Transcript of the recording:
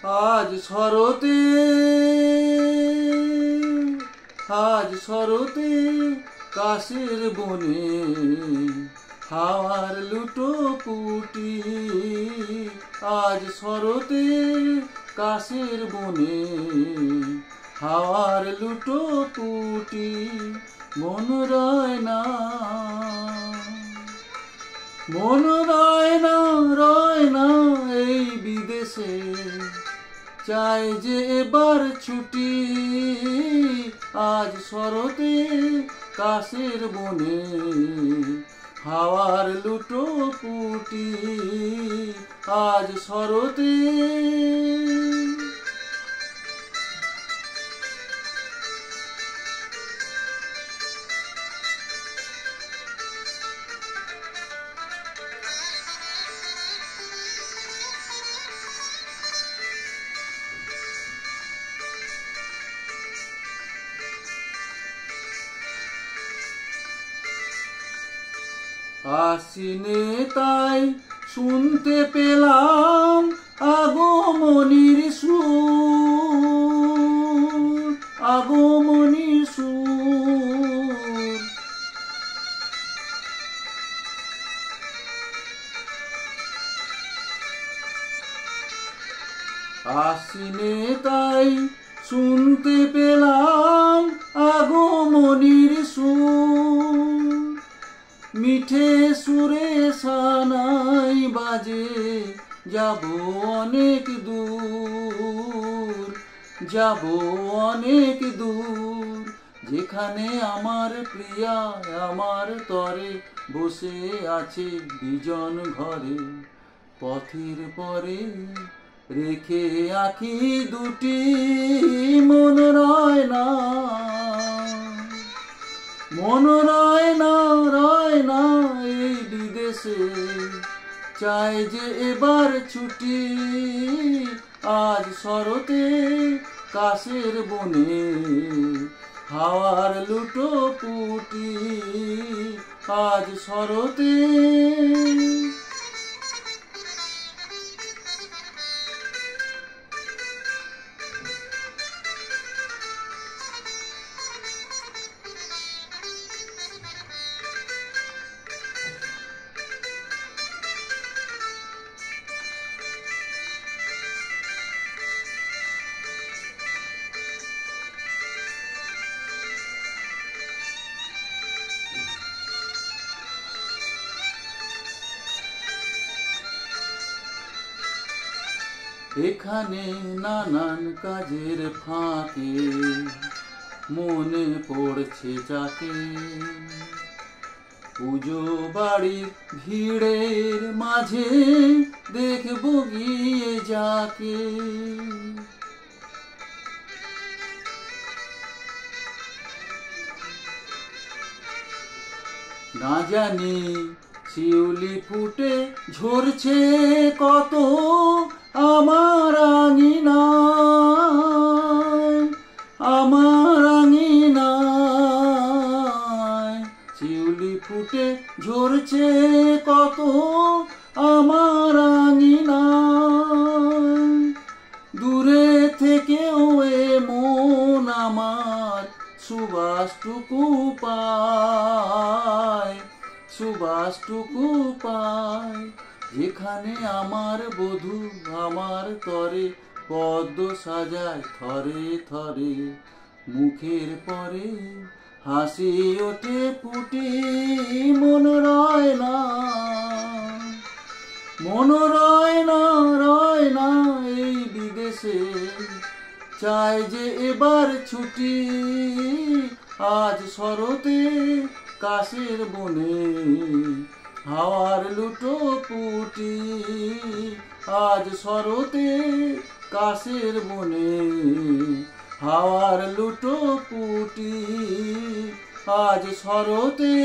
আজ শরতে কাশের বনে হাওয়ার লুটো পুটি। আজ শরতে কাশের বনে হাওয়ার লুটো পুটি। মন রয় না রয় না এই বিদেশে, চাই যে এবার ছুটি। আজ শরতে কাশের বনে হাওয়ার লুটো পুটি। আজ শরতে আশ্বিনে তাই শুনতে পেলাম আগমনীর সুর, আগমনীর সুর। আশ্বিনে তাই শুনতে পেলাম আগমনীর সুর। মিঠে সুরে সানাই বাজে যাব অনেক দূর, যাব অনেক দূর। যেখানে আমার প্রিয়া আমার তরে বসে আছে বিজন ঘরে। পথের পরে রেখে আঁখি দুটি মন রয় না, মন রয় না এই বিদেশে, চাই যে এবার ছুটি। আজ শরতে কাশের বনে হাওয়ার লুটো পুটি। আজ শরতে এখানে নানান কাজের ফাঁকে মনে পড়ছে যাকে। পুজো বাড়ির ভিড়ের মাঝে দেখব গিয়ে যাকে। না জানি শিউলি ফুটে ঝরছে কত আমার আঙিনায়, আমার আঙিনায়। শিউলি ফুটে ঝরছে কত আমার আঙিনায়। দূরে থেকেও এ মন আমার সুবাসটুকু পায়, সুবাসটুকু পায়। যেখানে আমার বধূ আমার তরে পদ্ম সাজায় থরে থরে। মুখের পরে হাসি ওঠে ফুটি। মন রয় না, মন রয় না এই বিদেশে, চাই যে এবার ছুটি। আজ শরতে কাশের বনে হাওয়ার লুটো পুটি। আজ শরতে কাশের বনে হাওয়ার লুটো পুটি। আজ শরতে